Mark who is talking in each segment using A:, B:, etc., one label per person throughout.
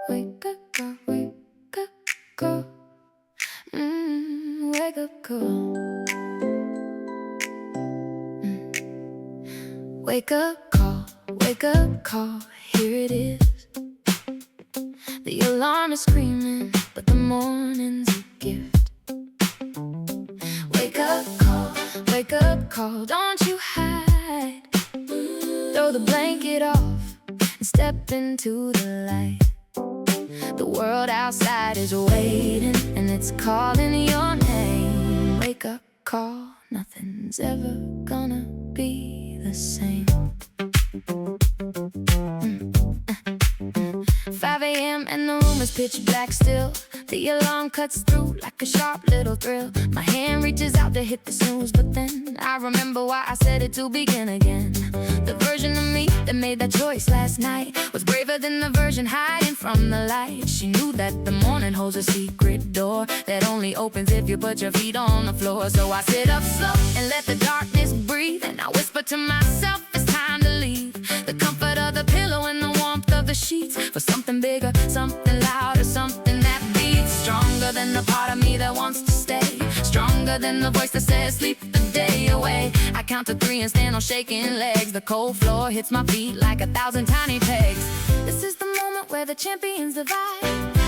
A: Wake up, girl, wake up, girl. Wake up, girl. Wake up, call, here it is. The alarm is screaming, but the morning's a gift. Wake up, call, don't you hide. Throw the blanket off and step into the light. The world outside is waiting, and it's calling your name. Wake up, call, nothing's ever gonna be the same. 5 a.m. and the room is pitch black still. The alarm cuts through like a sharp little thrill. My hand reaches out to hit the snooze, but then I remember why I said it to begin again. The version of me that made that choice last night was braver than the version hiding from the light. She knew that the morning holds a secret door that only opens if you put your feet on the floor. So I sit up slow and let the darkness breathe, and I whisper to myself, it's time to leave. The comfort of the pillow and the warmth of the sheets for something bigger, something louder, something that beats stronger than the part of me that wants to stay, stronger than the voice that says sleep the day away. I count to 3 and stand on shaking legs. The cold floor hits my feet like 1,000 tiny pegs. This is the moment where the champions divide,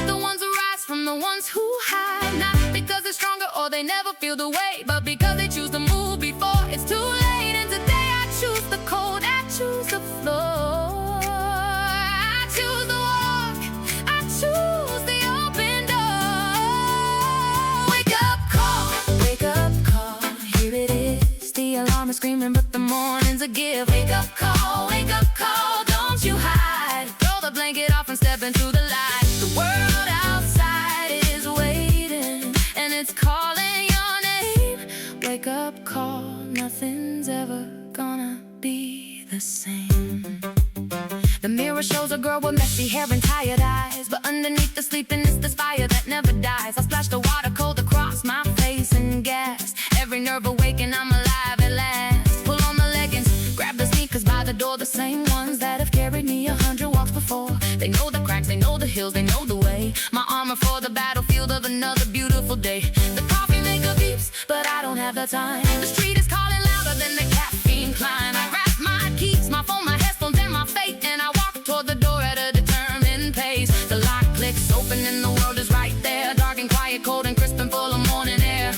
A: the ones who rise from the ones who hide. Not because they're stronger or they never feel the way, but because they choose to move before it's too late. And today I choose the cold, I choose the floor, I choose the walk, I choose the open door. Wake up, call, here it is. The alarm is screaming, but the morning's a gift. Wake up, call, don't you hide. Throw the blanket off and step into the light. The world outside is waiting, and it's calling your name. Wake up, call, nothing's ever gonna be the same. The mirror shows a girl with messy hair and tired eyes, but underneath the sleepiness there's fire that never dies. I splash the water cold across my face and gas. Every nerve awakened, I'm alive at last. Pull on the leggings, grab the sneakers by the door, the same ones that have carried me 100 walks before. They know the cracks, they know the hills, they know the way. My armor for the battlefield of another beautiful day. The coffee maker beeps, but I don't have the time. The street is calling louder than the caffeine climb. I grab my keys, my phone, my headphones, and my fate, and I walk toward the door at a determined pace. The lock clicks open and the world is right there, dark and quiet, cold and crisp and full of morning air.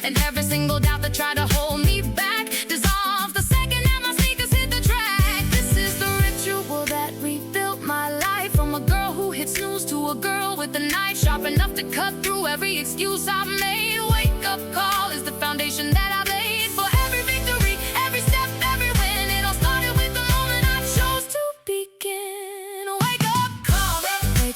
A: And every single doubt that tried to hold me back dissolves the second that my sneakers hit the track. This is the ritual that rebuilt my life, from a girl who hit snooze to a girl with a knife sharp enough to cut through every excuse I've made. Wake up, call is the foundation that I've laid for every victory, every step, every win. It all started with the moment I chose to begin. Wake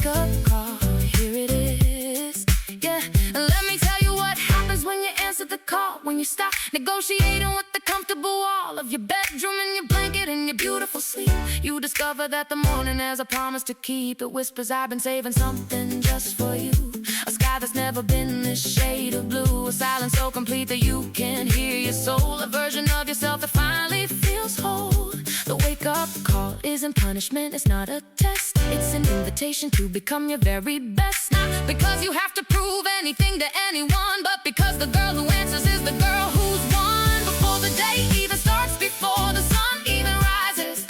A: up, call, here it is. Yeah, and let me tell you what happens when you answer the call. When you stop negotiating with the comfortable wall of your bedroom and your blanket and your beautiful sleep, you discover that the morning has a promise to keep. It whispers, I've been saving something just for you. A sky that's never been this shade of blue. A silence so complete that you can hear your soul. A version of yourself that finally feels whole. The wake-up call isn't punishment, it's not a test. It's an invitation to become your very best. Not because you have to prove anything to anyone, but because the girl who answers is the girl who's won. Before the day even starts, before the sun even rises.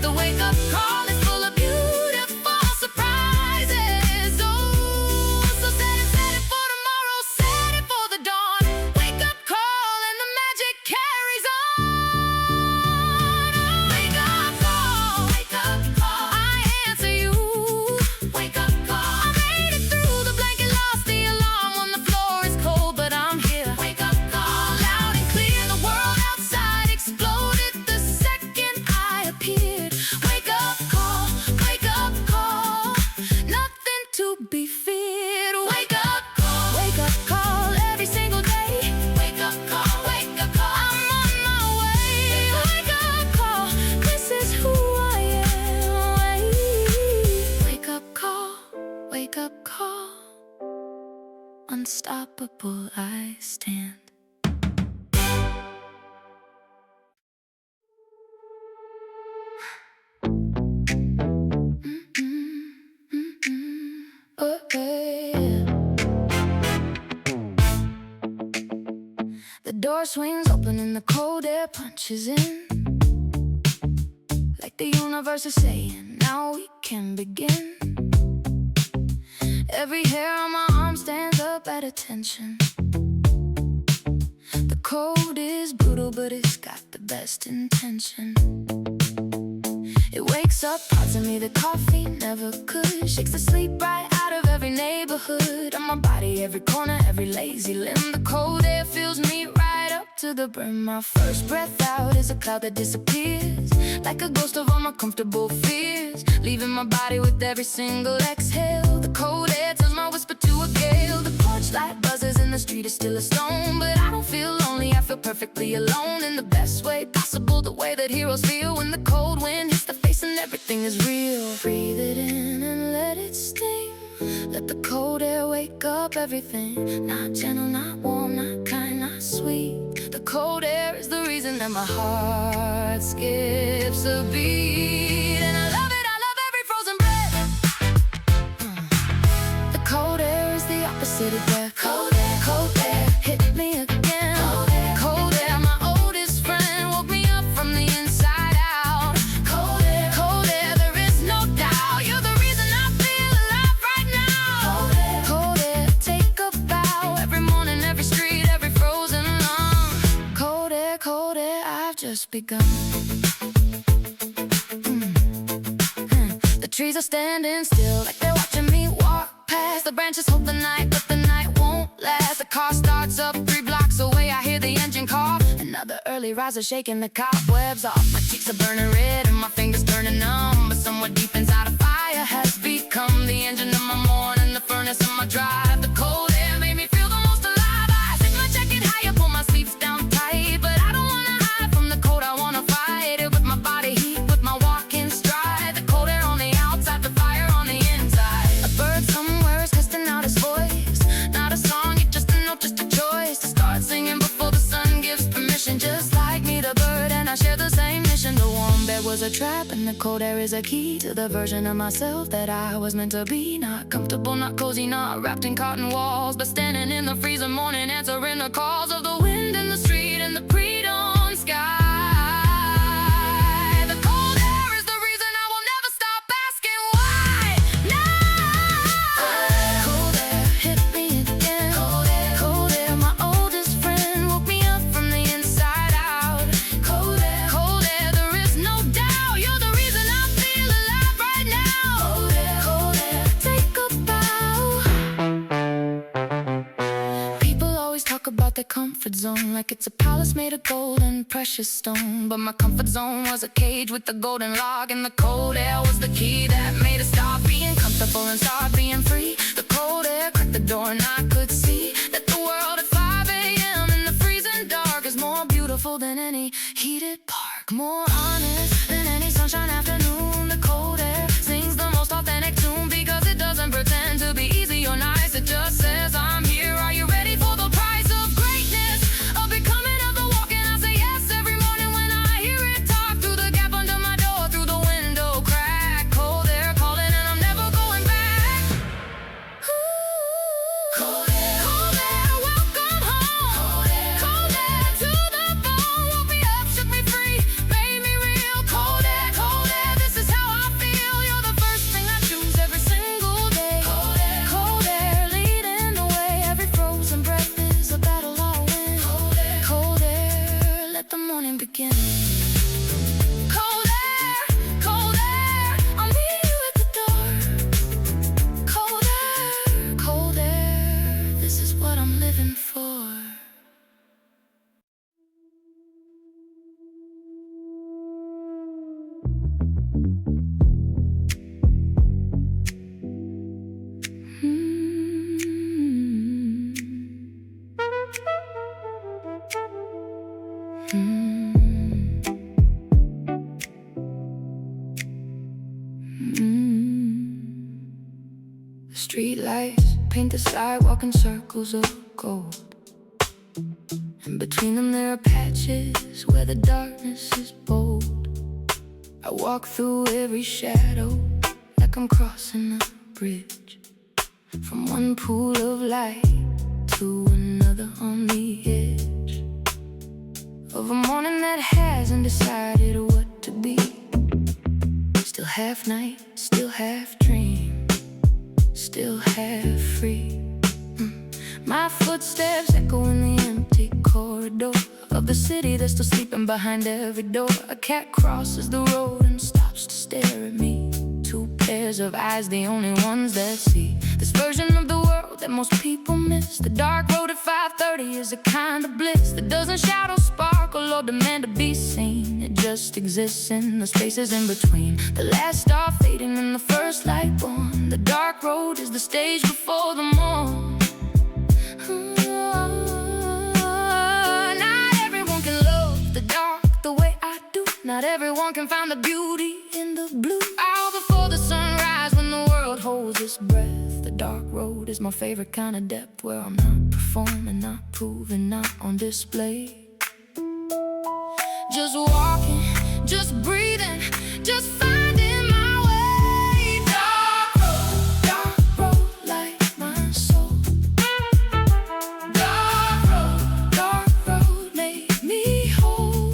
A: The wake-up call is full of beautiful surprises. Oh, so set it for tomorrow, set it for the dawn. Wake up call and the magic carries on. Wake up call, I answer you. Wake up call, I made it through the blanket, lost the alarm when the floor is cold, but I'm here. Wake up call, loud and clear. The world outside exploded the second I appeared. Wake up call, nothing to be feared. Wake up call, every single day. Wake up call, I'm on my way. Wake up call, this is who I am. Wake up call, unstoppable I stand. door swings open and the cold air punches in, like the universe is saying, now we can begin. Every hair on my arm stands up at attention. The cold is brutal, but it's got the best intention. It wakes up parts of me that coffee never could. Shakes the sleep right out of every neighborhood. On my body, every corner, every lazy limb. The cold air fills me right up to the brim. My first breath out is a cloud that disappears, like a ghost of all my comfortable fears, leaving my body with every single exhale. The cold air turns my whisper to a gale. The porch light buzzes and the street is still a stone, but I don't feel lonely, I feel perfectly alone. In the best way possible, the way that heroes feel when the cold wind hits the face and everything is real. Breathe it in and let it sting. Let the cold air wake up everything. Not gentle, not warm, not kind, not sweet. The cold air is the reason that my heart skips a beat. And I love every frozen breath. The cold air is the opposite of death. Cold air, hit me again. Cold air, my oldest friend, woke me up from the inside out. Cold air, there is no doubt. You're the reason I feel alive right now. Cold air, take a bow. Every morning, every street, every frozen lung. Cold air, I've just begun. The trees are standing still, like they're watching me walk past. The branches hold the night, but the night won't last. The car starts up 3 blocks away, I hear the engine cough. Another early riser shaking the cobwebs off. My cheeks are burning red and my fingers turning numb, but somewhere deep inside a fire has become the engine of my morning, the furnace of my drive. The cold air made me feel the most alive. I stick my jacket high, pull my sleeves down tight, but I don't wanna hide from the cold, I wanna fight it with my body heat, with my walking stride. The cold air on the outside, the fire on the inside. A bird somewhere is testing out his voice. Not a song, it's just a note, just a choice to start singing before the sun gives permission. Just like me, the bird and I share the same mission. The warm bed was a trap and the cold air is a key to the version of myself that I was meant to be. Not comfortable, not cozy, not wrapped in cotton walls, but standing in the freezing morning, answering the calls of the wind in the street and the pre-dawn sky. The cold air is the reason I will never stop asking why. No! Cold air, hit me again. Cold air, my oldest friend, woke me up from the inside out. Cold air, there is no doubt. You're the reason I feel alive right now. Cold air, take a bow. People always talk about their comfort zone like it's a palace made of gold and precious stone, but my comfort zone was a cage with a golden lock, and the cold air was the key that made us stop being comfortable and start being free. The cold air cracked the door and I could see that the world at 5 a.m. in the freezing dark is more beautiful than any heated park, more honest than any sunshine afternoon. The cold air sings the most authentic tune because it doesn't pretend to be easy or nice. It just says, I'm here, are you ready for the price of greatness, of becoming of the walk? And I say yes every morning when I hear it talk through the gap under my door, through the window crack. Cold air calling and I'm never going back. Cold air, welcome home. Cold air to the bone, woke me up, shook me free, made me real. Cold air, this is how I feel. You're the first thing I choose every single day. Cold air, leading the way. Every frozen breath is a battle I'll win. Cold air, let the morning begin. Cold air, I'll meet you at the door. Cold air, this is what I'm living for. The streetlights paint the sidewalk in circles of gold, and between them there are patches where the darkness is bold. I walk through every shadow like I'm crossing a bridge, from one pool of light to another on the edge. of a morning that hasn't decided what to be. Still half night, still half dream, still half free. My footsteps echo in the empty corridor of the city that's still sleeping behind every door. A cat crosses the road and stops to stare at me. Two pairs of eyes, the only ones that see this version of the world that most people miss. The dark road at 5:30 is a kind of bliss that doesn't shout or sparkle or demand to be seen. It just exists in the spaces in between. The last star fading and the first light born. The dark road is the stage before the morn. Not everyone can love the dark the way I do. Not everyone can find the beauty in the blue. Out before the sunrise when the world holds its breath. The dark road is my favorite kind of depth, where I'm not performing, not proving, not on display. Just walking, just breathing, just finding my way. Dark road, like my soul. Dark road, make me whole.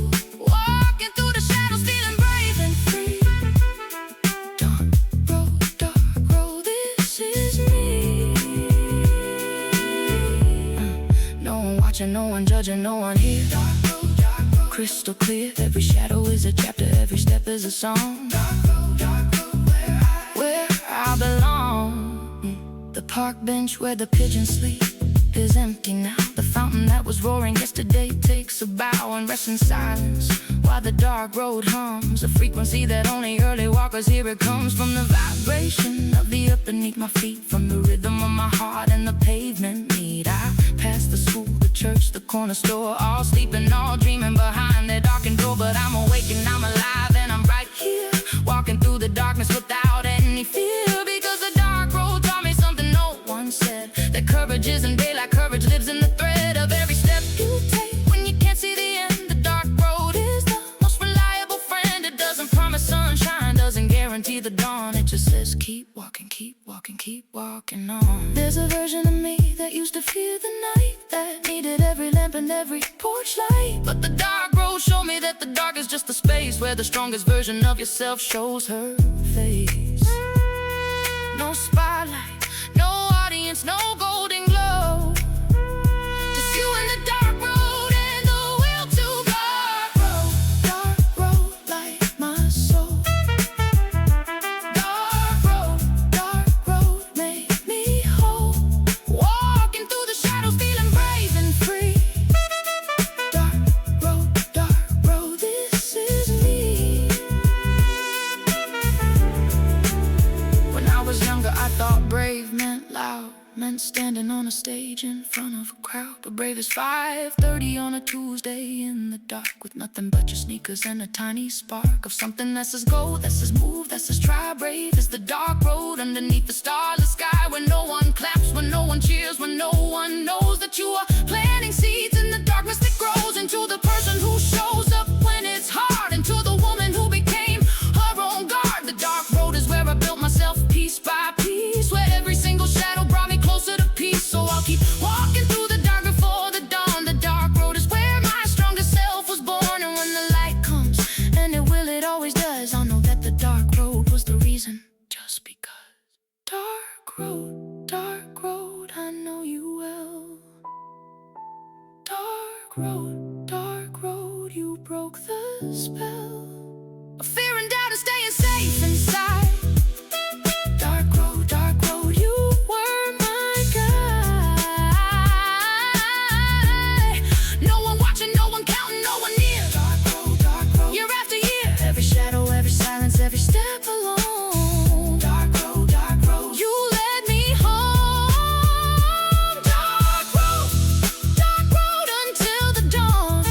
A: Walking through the shadows, feeling brave and free. Dark road, this is me. No one watching, no one judging, no one here. Crystal clear, every shadow is a chapter, every step is a song. Dark road, where I belong. The park bench where the pigeons sleep is empty now. The fountain that was roaring yesterday takes a bow and rests in silence while the dark road hums, a frequency that only early walkers hear. It comes from the vibration of the earth beneath my feet, from the rhythm of my heart and the pavement meet. I pass the school, the church, the corner store, all sleeping, all dreaming behind their darkened door. But I'm awake and I'm alive and I'm right here, walking through the darkness without any fear. Because the dark road taught me something no one said, that courage isn't daylight, courage lives in the thread of every step you take when you can't see the end. The dark road is the most reliable friend. It doesn't promise sunshine, doesn't guarantee the dawn. It just says keep walking, keep walking, keep walking on. There's a version of me that used to fear the night, that needed every lamp and every porch light. But the dark road showed me that the dark is just the space where the strongest version of yourself shows her face. No spotlight, no audience, no golden glow, just you and the dark road and the will to go. Dark road, like my soul. Dark road, make me whole. Walking through the shadows, feeling brave and free. Dark road, this is me. When I was younger, I thought brave meant loud, meant standing on a stage in front of a crowd. But brave is 5:30 on a Tuesday in the dark, with nothing but your sneakers and a tiny spark of something that says go, that says move, that says try. Brave is the dark road underneath the starless sky, when no one claps, when no one cheers, when no one knows that you are planting seeds in the darkness that grows into the person who shows up when it's hard, into the woman who became her own guard. The dark road is where I built myself piece by piece, where every single shadow brought me closer to peace. So I'll keep walking through the dark before the dawn. The dark road is where my strongest self was born. And when the light comes, and it always does, I'll know that the dark road was the reason, just because. Dark road, I know you well. Dark road, you broke the spell of fear and doubt and staying safe inside. Dark road, you were my guide. No one watching, no one counting, no one near. Dark road, year after year, every shadow, every silence, every step alone. Dark road, you led me home. Dark road until the dawn.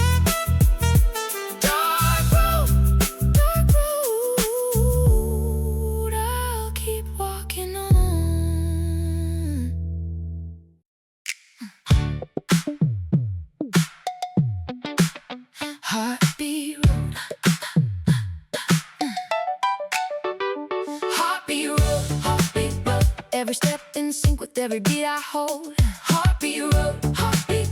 A: Dark road, I'll keep walking on. Heartbeat road. Heartbeat road. Every step in sync with every beat I hold. Heartbeat road.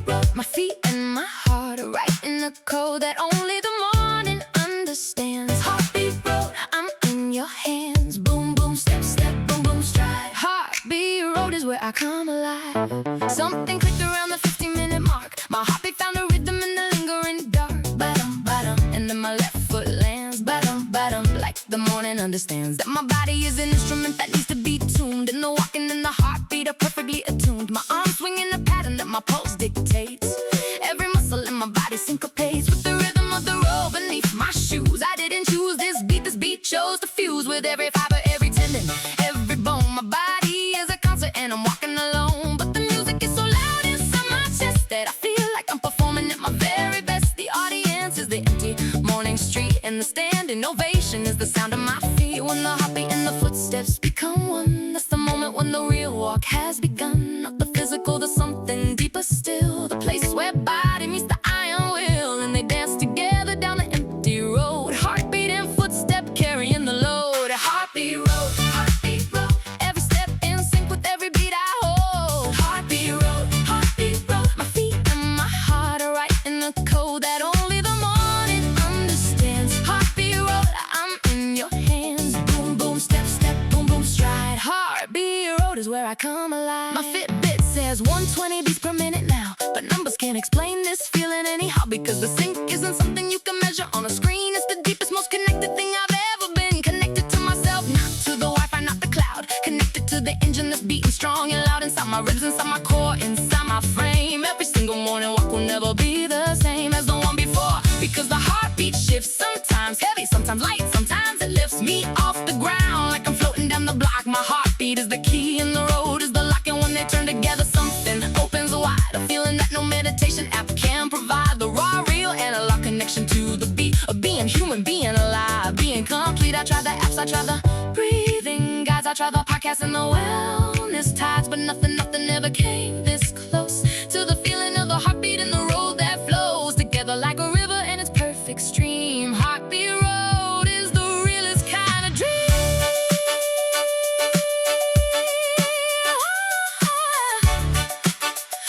A: road. My feet and my heart are writing a code that only the morning understands. Heartbeat road, I'm in your hands. Boom, boom, step, step, boom, boom, stride. Heartbeat road is where I come alive. Something clicked around the 15-minute mark. My heartbeat found a rhythm in the lingering dark. Ba-dum, ba-dum, and then my left foot lands. Ba-dum, ba-dum, like the morning understands that my body is an instrument that needs to be tuned. And the walking and the heartbeat are perfectly attuned. My arms swing in a pattern that my pulse dictates. Every muscle in my body syncopates with the rhythm of the road beneath my shoes. I didn't choose this beat chose to fuse with every fiber, every tendon, every bone. My body is a concert and I'm walking alone, but the music is so loud inside my chest that I feel like I'm performing at my very best. The audience is the empty morning street, and the standing ovation is the sound of my feet. When the heartbeat and the footsteps become one, that's the moment when the real walk has begun. Not the physical, the something deeper still, the place where body meets the iron will, and they dance together down the empty road. Heartbeat and footstep carrying the load. Heartbeat road, heartbeat road, every step in sync with every beat I hold. Heartbeat road, heartbeat road, my feet and my heart are writing a code that only the morning understands. Heartbeat road, I'm in your hands. Boom, boom, step, step, boom, boom, stride. Heartbeat road is where I come alive. My Fitbit says 120 beats per minute now, but numbers can't explain this feeling anyhow, because the sync isn't something you can measure on a screen. It's the deepest, most connected thing I've ever been. Connected to myself, not to the Wi-Fi, not the cloud. Connected to the engine that's beating strong and loud inside my ribs, inside my core, inside my frame. Every single morning walk will never be the same as the one before, because the heartbeat shifts, sometimes heavy, sometimes light, sometimes it lifts me off the ground like I'm floating down the block. My heartbeat is the key and the road is the lock, and when they turn together something opens wide. A feeling that no meditation app can provide. The raw, real analog connection to the beat of being human, being alive, being complete. I tried the apps, I tried the breathing guides, I tried the podcasts and the wellness tides, but nothing ever came this close to the feeling of the heartbeat and the road that flows together like a river in its perfect stream. Heartbeat road is the realest kind of dream.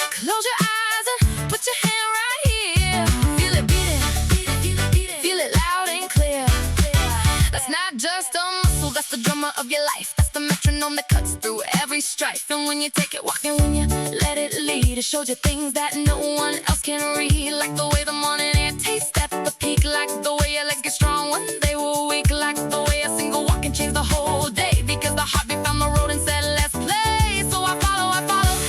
A: Close your eyes and put your hand right here. Feel it beating, feel it loud and clear. That's not just a muscle, that's the drummer of your life. That's the metronome that cuts through every strife. And when you take it walking, when you let it lead, it shows you things that no one else can read. Like the way the morning air tastes at the peak, like the way your legs get strong when they were weak, like the way a single walk can change the whole day, because the heartbeat found the road and said let's play. So I follow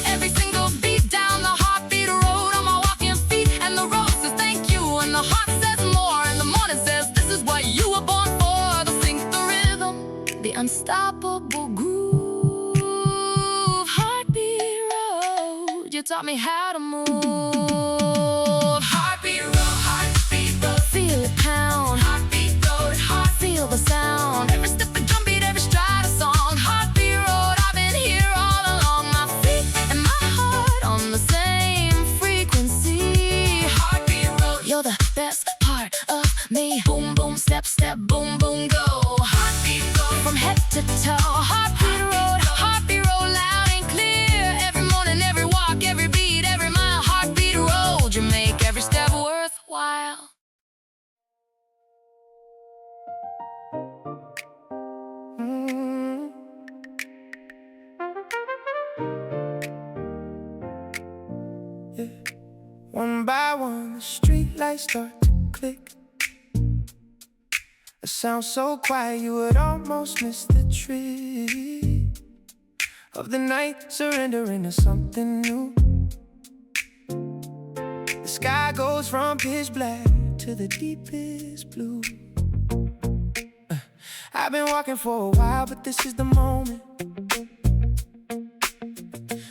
A: every single beat down the heartbeat road on my walking feet. And the road says thank you, and the heart says more, and the morning says this is what you were born for. The sync, the rhythm, the unstoppable groove. Heartbeat road, you taught me how to move. Heartbeat road, feel it pound. Heartbeat road, feel the sound. Every step a drum beat, every stride a song. Heartbeat road, I've been here all along. My feet and my heart on the same frequency. Heartbeat road, you're the best part of me. Boom, boom, step, step, boom, boom, go. Heartbeat road, from head to toe. Heartbeat road, loud and clear. Every morning, every walk, every beat, every mile. Heartbeat road, you make every step worthwhile.
B: Yeah. One by one, the streetlights start to click. It sounds so quiet, you would almost miss the trick of the night, surrendering to something new. The sky goes from pitch black to the deepest blue. I've been walking for a while, but this is the moment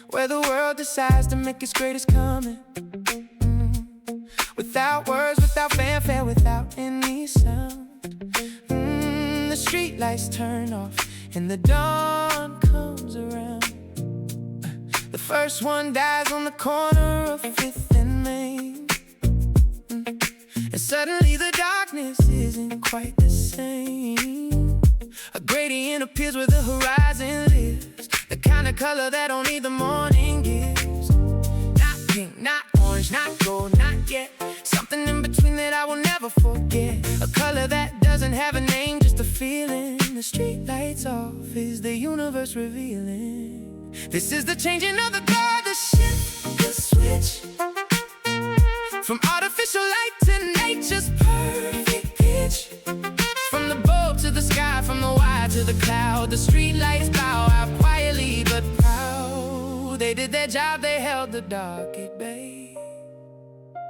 B: where the world decides to make its greatest coming. Without words, without fanfare, without any sound. The street lights turn off and the dawn comes around. The first one dies on the corner of 5th and Main. And suddenly the darkness isn't quite the same. A gradient appears where the horizon lives, the kind of color that only the morning gives. Not pink, not orange, orange, not gold, not yet. Something in between that I will never forget. A color that doesn't have a name, just a feeling. The street lights off is the universe revealing. This is the changing of the guard, the shift, the switch. From artificial light to nature's perfect pitch. From the bulb to the sky, from the wire to the cloud, the street lights bow out quietly but proud. They did their job, they held the dark at bay.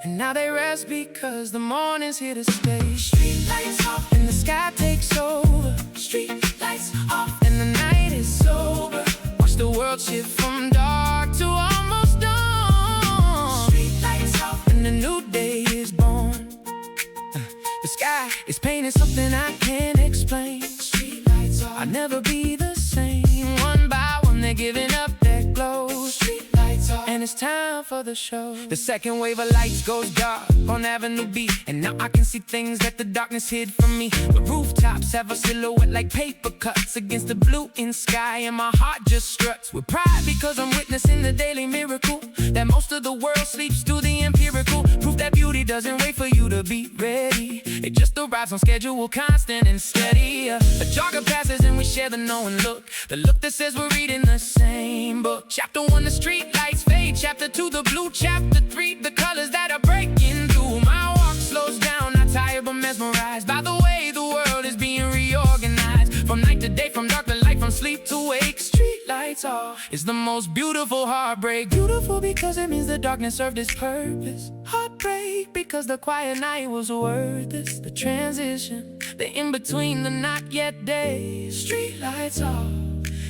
B: And now they rest because the morning's here to stay. Street lights off and the sky takes over. Street lights off and the night is sober. Watch the world shift from dark to almost dawn. Street lights off and a new day is born. The sky is painting something I can't explain. Street lights off, I'll never be the same. One by one they're giving up that glow. Street lights off, and it's time for the show. The second wave of lights goes dark on Avenue B, and now I can see things that the darkness hid from me. The rooftops have a silhouette like paper cuts against the blue in sky, and my heart just struts with pride because I'm witnessing the daily miracle that most of the world sleeps through the empirical proof that beauty doesn't wait for you to be ready. It just arrives on schedule, constant and steady. A jogger passes and we share the knowing look, the look that says we're reading the same book. Chapter 1, the street lights fade. Chapter 2, the blue. Chapter 3, the colors that are breaking through. My walk slows down, not tired but mesmerized by the way the world is being reorganized. From night to day, from dark to light, from sleep to wake. Street lights off is the most beautiful heartbreak. Beautiful because it means the darkness served its purpose. Heartbreak because the quiet night was worth it. The transition, the in-between, the not yet days. Street lights off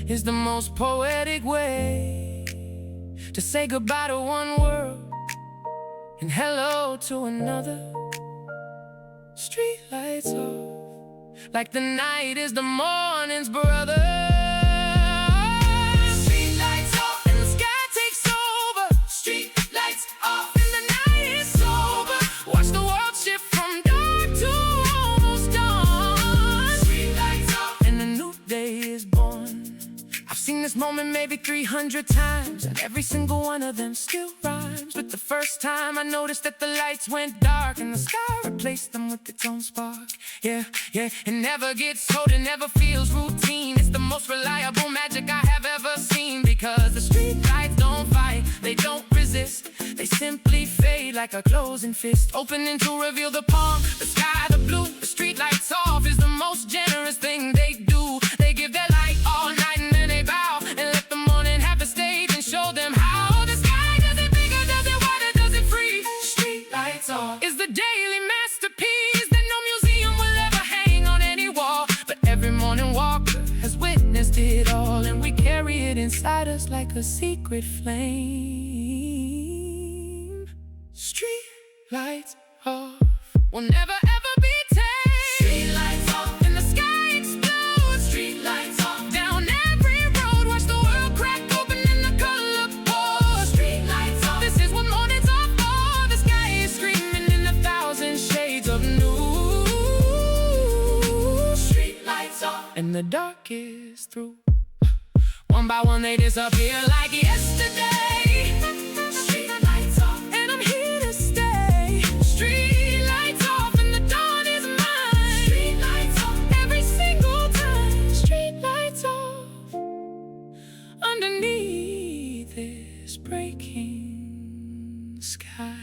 B: is the most poetic way to say goodbye to one world and hello to another. Street lights off, like the night is the morning's brother. Street lights off and the sky takes over. Street lights off and the night is sober. Watch the world shift from dark to almost dawn. Street lights off and a new day is born. I've seen this moment maybe 300 times, and every single one of them still rhymes with the first time I noticed that the lights went dark and the sky replaced them with its own spark. Yeah, yeah, it never gets old, it never feels routine. It's the most reliable magic I have ever seen, because the street lights don't fight, they don't resist. They simply fade like a closing fist, opening to reveal the palm, the sky, the blue. The street lights off is the most generous thing they do. They give their light all night and then they bow and let the morning have the stage and show them how. The sky does it bigger, does it wider, does it free. Street lights off is the daily masterpiece that no museum will ever hang on any wall, but every morning walker has witnessed it all, and we carry it inside us like a secret flame. Street lights off will never ever be tamed. Street lights off and the sky explodes. Street lights off down every road. Watch the world crack open and the color pours. Street lights off, this is what mornings are for. The sky is screaming in 1,000 shades of new. Street lights off and the dark is through. One by one they disappear like yesterday. Street lights off and I'm here to stay. Street lights off and the dawn is mine. Street lights off every single time. Street lights off underneath this breaking sky.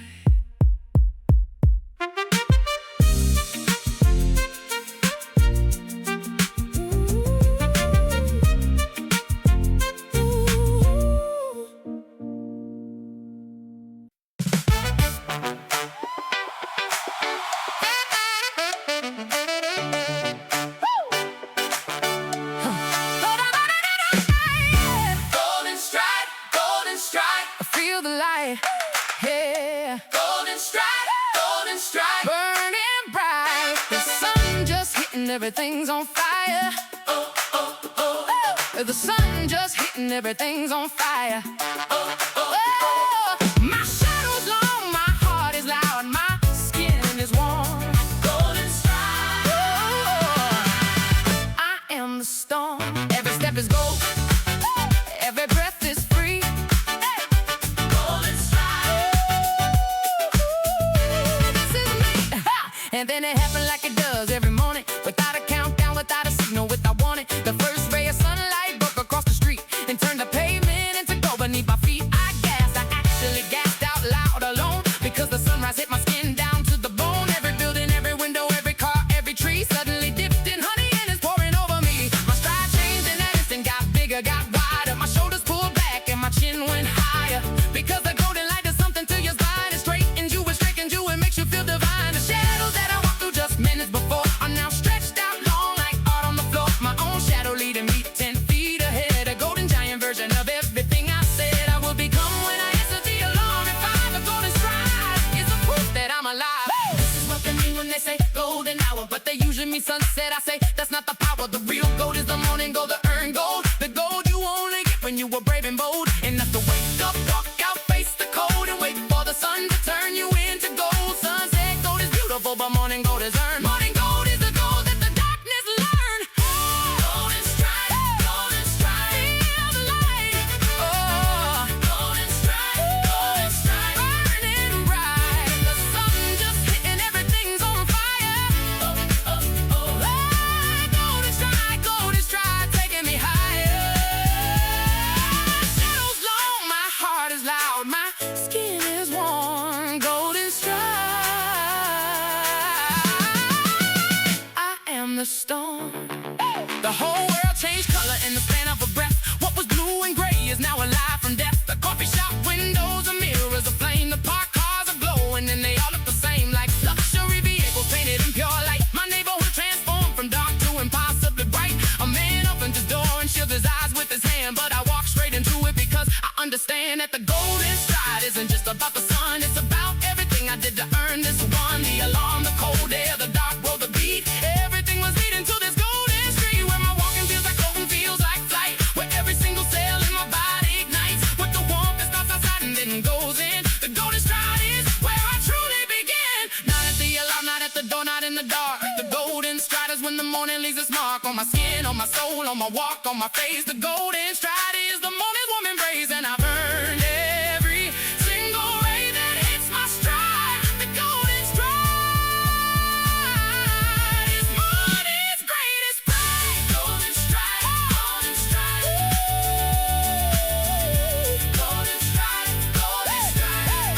B: Feel the light, yeah. Golden stride, burning bright. The sun just hitting, everything's on fire. Oh, oh, oh, oh. The sun just hitting, everything's on fire. Oh, oh, oh. My shadow's long, my heart is loud, my skin is warm. Golden stride. Oh, I am the storm. Every step is gold, every breath is free.
A: Then it happened like it does every morning, without a countdown, without a signal, without warning. The first ray of sunlight broke across the street and turned the pavement into gold beneath my feet. I actually gasped out loud alone, because the sunrise hit my skin down to the bone. Every building, every window, every car, every tree suddenly dipped in honey and is pouring over me. My stride changed in that instant, got bigger, got wider. My shoulders pulled back and my chin went higher, because the golden light does something to your spine. It straightens you, it strengthens you, it makes you feel divine. The shadows that I walked through just minutes before are now stretched out long like art on the floor. My own shadow leading me 10 feet ahead, a golden giant version of everything I said I would become when I answered the alarm. And find the golden stride is the proof that I'm alive. Woo! This is what they mean when they say golden hour, but they usually mean sunset. I say that's not the power. The real gold is the morning gold, the earned gold, the gold you only get when you were brave and bold enough to wake up, walk out, face the cold, and wait for the sun to turn you into gold. Sunset gold is beautiful, but morning gold is earned. Morning gold is the gold that the darkness learned. Golden stride, feel the light. Oh, golden stride, burning bright. The sun just hit and everything's on fire. Golden stride, taking me higher. Shadow's long, my heart is loud, my skin is warm. Golden stride, I am the storm. The whole world changed color in the span of a breath. What was blue and gray is now alive from death. The coffee shop windows are mirrors aflame. The parked cars are glowing and they all look the same, like luxury vehicles painted in pure light. My neighborhood transformed from dark to impossibly bright. A man opened his door and shielded his eyes with his hand, but I walked straight into it because I understand that the golden stride isn't just about the sun. It's about everything I did to earn this one. The alarm, the cold air, the dark road, the beat. Everything was leading to this golden street, where my walking feels like golden, feels like flight, where every single cell in my body ignites with the warmth that starts outside and then goes in. The golden stride is where I truly begin. Not at the alarm, not at the door, not in the dark. The golden stride is when the morning leaves its mark on my skin, on my soul, on my walk, on my face. The golden stride is the morning's warm embrace, and I've earned every single ray that hits my stride. The golden stride is morning's greatest pride. Golden stride, golden stride. Golden stride, golden stride.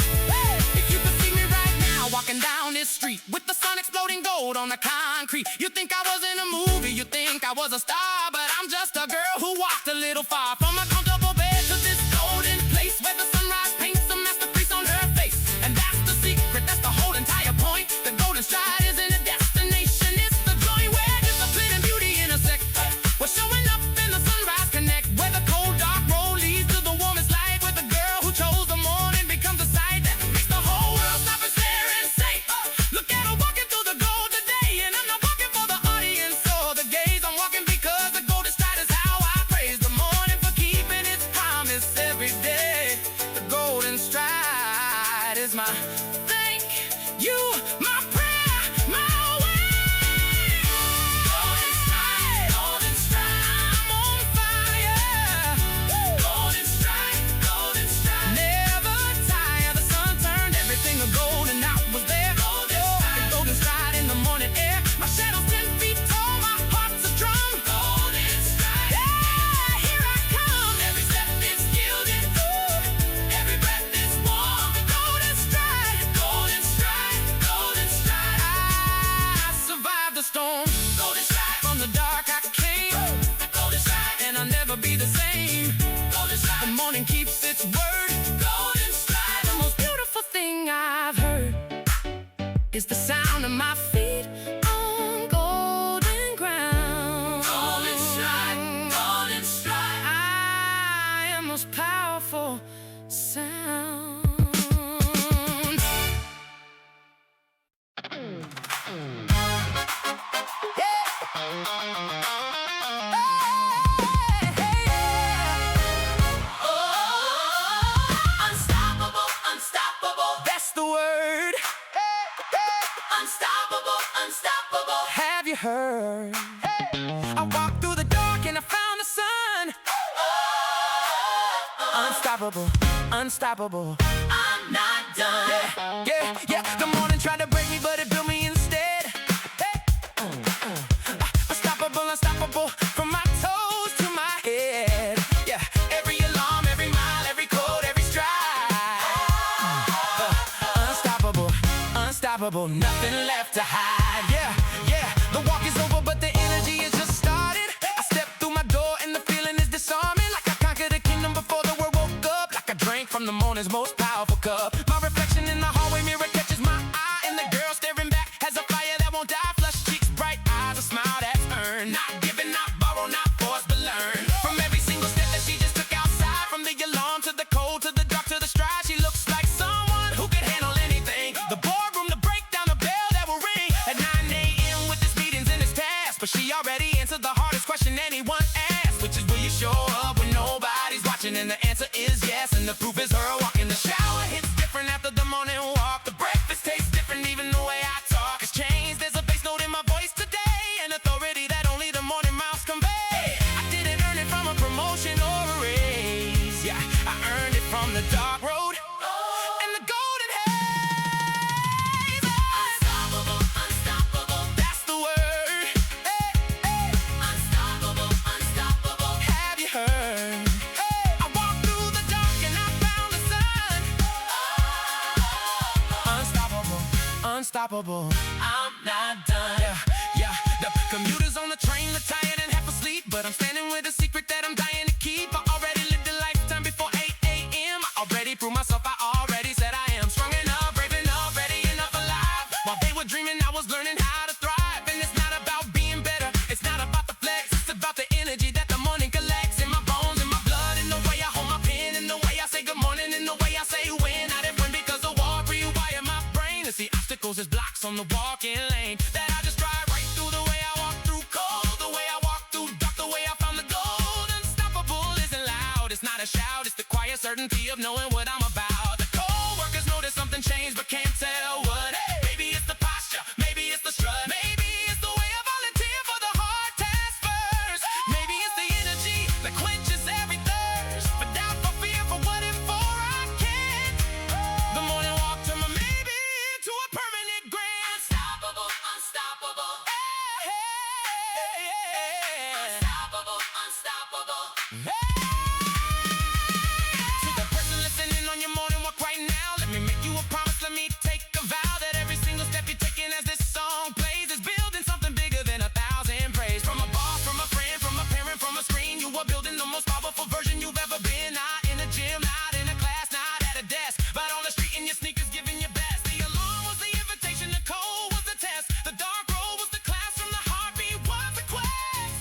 A: If you could see me right now walking down this street with the sun exploding gold on the concrete, you think I was in a movie, you think I was a star, but I'm just a girl who walked a little far from a comfortable bed to this golden place where the sunrise paints a masterpiece on her face. And that's the secret, that's the whole entire point. The golden stride isn't a destination, it's the joy where discipline and beauty intersect. We're showing up in the sunrise connect, where the cold dark road leads to the warmest light, where the girl who chose the morning becomes a sight that makes the whole world stop and stare and say, look at her walking through the gold today. And I'm not walking for the audience or the gaze, I'm walking because the golden stride is how I praise the morning for keeping its promise every day. The golden stride is my thank you, my prayer, my way. Golden stride, I'm on fire. Golden stride, never tire. The sun turned everything to gold and I was there. The golden stride in the morning air. My shadow's 10 feet tall, my heart's a drum. Golden stride, yeah, here I come. Every step is gilded, every breath is warm. Golden stride, golden stride, golden stride. I survived the storm. Golden stride, from the dark I came. Golden stride, and I'll never be the same. Golden stride, the morning keeps its word. Golden stride, the most beautiful thing I've heard is the sound of my feet on golden ground. Golden stride, golden stride. I am most powerful sound. Unstoppable, unstoppable. That's the word. Unstoppable, unstoppable. Have you heard? I walked through the dark and I found the sun. Unstoppable, unstoppable. I'm not done. Yeah, yeah, yeah. The morning tried to break me, but it built me instead.
B: unstoppable from my toes to my head. Yeah, every alarm, every mile, every code, every stride. Unstoppable, unstoppable, nothing left to hide. Yeah, yeah, the walk is over, but the energy is just started. I step through my door and the feeling is disarming. Like I conquered a kingdom before the world woke up. Like I drank from the morning's most powerful cup. My reflection in the hallway mirror catches my eye, and the girl staring back has a fire that won't die. Flush cheeks, bright eyes, a smile that's earned. Not giving, not borrow, not force, but learn. From every single step that she just took outside, from the alarm to the cold to the dark to the stride, she looks like someone who could handle anything. The boardroom, the breakdown, the bell that will ring at 9 a.m. with this meetings and this task. But she already answered the hardest question anyone asked, which is, will you show up when nobody's watching? And the answer is yes, and the proof is her walk. In the shower hits different after the morning walk. The breakfast tastes different, even the way I talk has changed. There's a bass note in my voice today, an authority that only the morning mouse convey. I didn't earn it from a promotion or a raise. Yeah, I earned it from the dark road and the golden haze.
A: Unstoppable, unstoppable,
B: That's the word. Hey, hey.
A: unstoppable, unstoppable.
B: Have you heard? Hey, I walked through the dark and I found the sun. Unstoppable, unstoppable. I'm not done. Yeah, yeah. The commuters on the train are tired and half asleep, but I'm standing with a secret that I'm dying to keep. I already lived a lifetime before 8 a.m. I already proved myself. I already said I am strong enough, brave enough, ready enough, alive. While they were dreaming, I was learning how to thrive. And it's not about being better, it's not about the flex, it's about the energy that the morning collects in my bones, in my blood, in the way I hold my pen, in the way I say good morning, in the way I say when. I didn't win because the war rewired my brain to see obstacles as blocks on the walking lane that I just drive right through. The way I walk through cold, the way I walk through dark, the way I found the gold. Unstoppable isn't loud, it's not a shout, it's the quiet certainty of knowing what I'm about. The co-workers notice something changed but can't tell what. Hey, maybe it's the posture, maybe it's the strut, maybe it's the way I volunteer for the hard task first. Maybe it's the energy that quenches every thirst, but doubt for fear for what if for I can't. The morning walk turned my maybe into a permanent grant.
A: Unstoppable, unstoppable,
B: Hey, hey, hey.
A: unstoppable, unstoppable.
B: To the person listening on your morning walk right now, let me make you a promise, let me take a vow that every single step you're taking as this song plays is building something bigger than 1,000 praise. From a boss, from a friend, from a parent, from a screen, you are building the most powerful version you've ever been. Not in a gym, not in a class, not at a desk, but on the street in your sneakers giving your best. The alarm was the invitation, the code was the test, the dark road was the classroom, the heartbeat was the quest.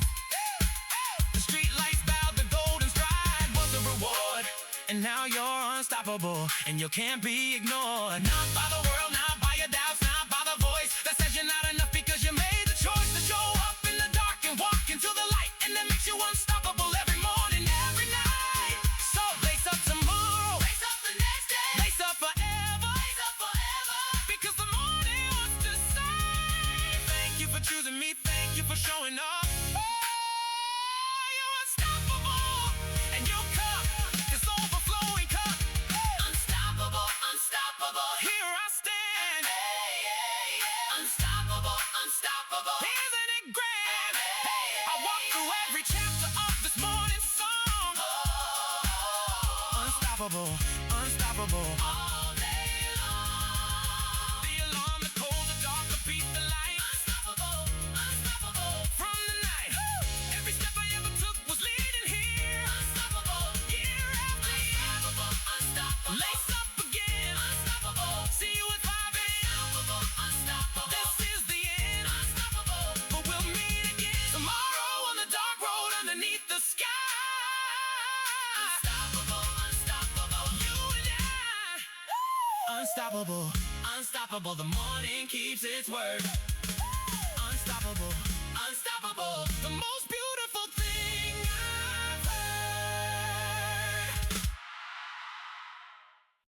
B: The street lights bowed, the golden stride was the reward. And now you're unstoppable, and you can't be ignored. Not by the world, not by your doubts, not by the voice that says you're not enough because you made the choice to show up in the dark and walk into the light, and that makes you unstoppable every morning, every night. So lace up tomorrow,
A: Lace up the next day,
B: lace up forever,
A: lace up forever.
B: because the morning wants to say thank you for choosing me, thank you for showing up. Oh, you're unstoppable, and your cup is overflowing cup.
A: Unstoppable, unstoppable.
B: Here I stand.
A: Hey, hey, yeah. Unstoppable, unstoppable.
B: Isn't it great?
A: Hey,
B: I walk through every chapter of this morning's song. Unstoppable, unstoppable.
A: all day long.
B: The alarm, the cold, the dark, the beat, the light.
A: Unstoppable, unstoppable,
B: From the night, every step I ever took was leading here.
A: unstoppable.
B: Year after year,
A: Unstoppable, unstoppable.
B: lace up again.
A: Unstoppable,
B: See you at 5 a.m.
A: unstoppable, unstoppable.
B: This is the end,
A: Unstoppable,
B: but we'll meet again tomorrow on the dark road underneath the sky.
A: unstoppable, unstoppable.
B: You and I, unstoppable, unstoppable. The morning keeps its word. Unstoppable, unstoppable. The most